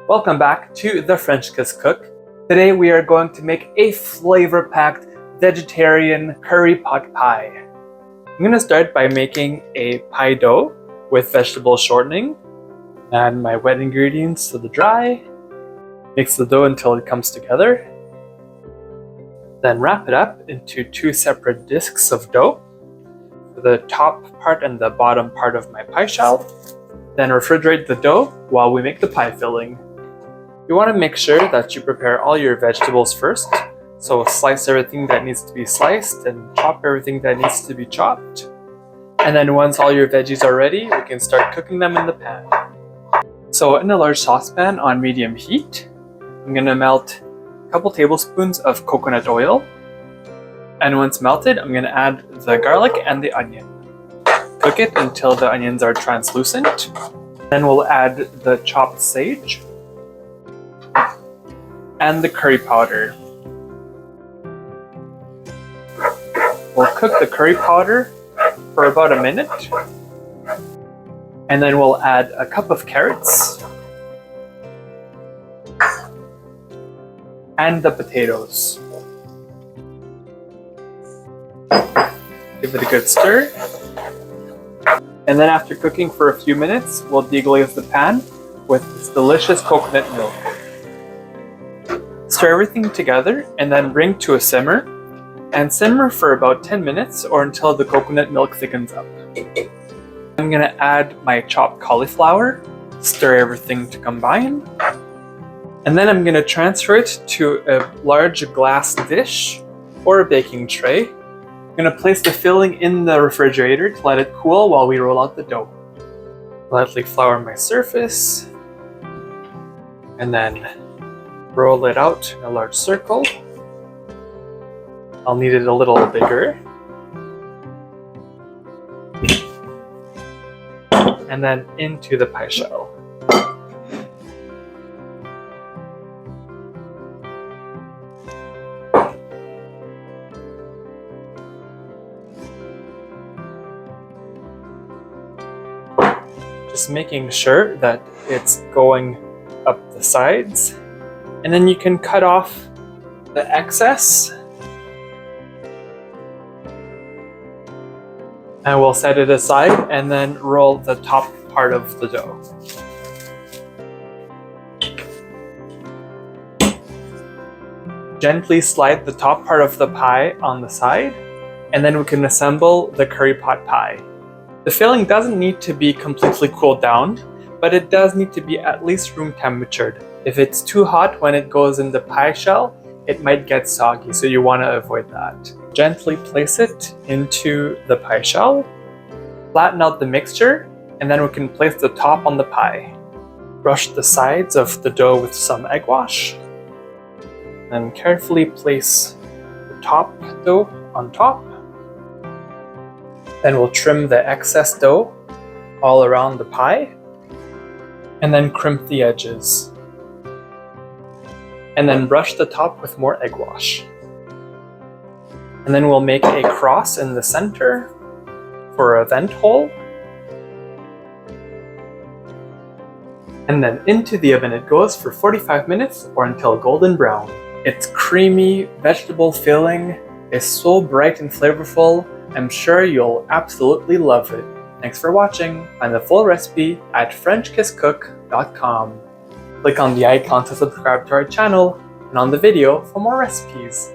Welcome back to the French Kiss Cook. Today we are going to make a flavor-packed vegetarian curry pot pie. I'm going to start by making a pie dough with vegetable shortening. Add my wet ingredients to the dry. Mix the dough until it comes together. Then wrap it up into two separate discs of dough, the top part and the bottom part of my pie shell. Then refrigerate the dough while we make the pie filling. You want to make sure that you prepare all your vegetables first. So slice everything that needs to be sliced and chop everything that needs to be chopped. And then once all your veggies are ready, we can start cooking them in the pan. So in a large saucepan on medium heat, I'm going to melt a couple tablespoons of coconut oil. And once melted, I'm going to add the garlic and the onion. Cook it until the onions are translucent. Then we'll add the chopped sage and the curry powder. We'll cook the curry powder for about a minute. And then we'll add a cup of carrots and the potatoes. Give it a good stir. And then after cooking for a few minutes, we'll deglaze the pan with this delicious coconut milk. Stir everything together and then bring to a simmer. And simmer for about 10 minutes or until the coconut milk thickens up. I'm going to add my chopped cauliflower, stir everything to combine. And then I'm going to transfer it to a large glass dish or a baking tray. I'm going to place the filling in the refrigerator to let it cool while we roll out the dough. Lightly flour my surface and then roll it out in a large circle. I'll need it a little bigger. And then into the pie shell. Just making sure that it's going up the sides. And then you can cut off the excess. And we'll set it aside and then roll the top part of the dough. Gently slide the top part of the pie on the side, and then we can assemble the curry pot pie. The filling doesn't need to be completely cooled down, but it does need to be at least room temperatured. If it's too hot when it goes in the pie shell, it might get soggy, so you want to avoid that. Gently place it into the pie shell, flatten out the mixture, and then we can place the top on the pie. Brush the sides of the dough with some egg wash, and carefully place the top dough on top. Then we'll trim the excess dough all around the pie, and then crimp the edges. And then brush the top with more egg wash. And then we'll make a cross in the center for a vent hole. And then into the oven it goes for 45 minutes or until golden brown. Its creamy vegetable filling is so bright and flavorful. I'm sure you'll absolutely love it. Thanks for watching. Find the full recipe at FrenchKissCook.com. Click on the icon to subscribe to our channel and on the video for more recipes.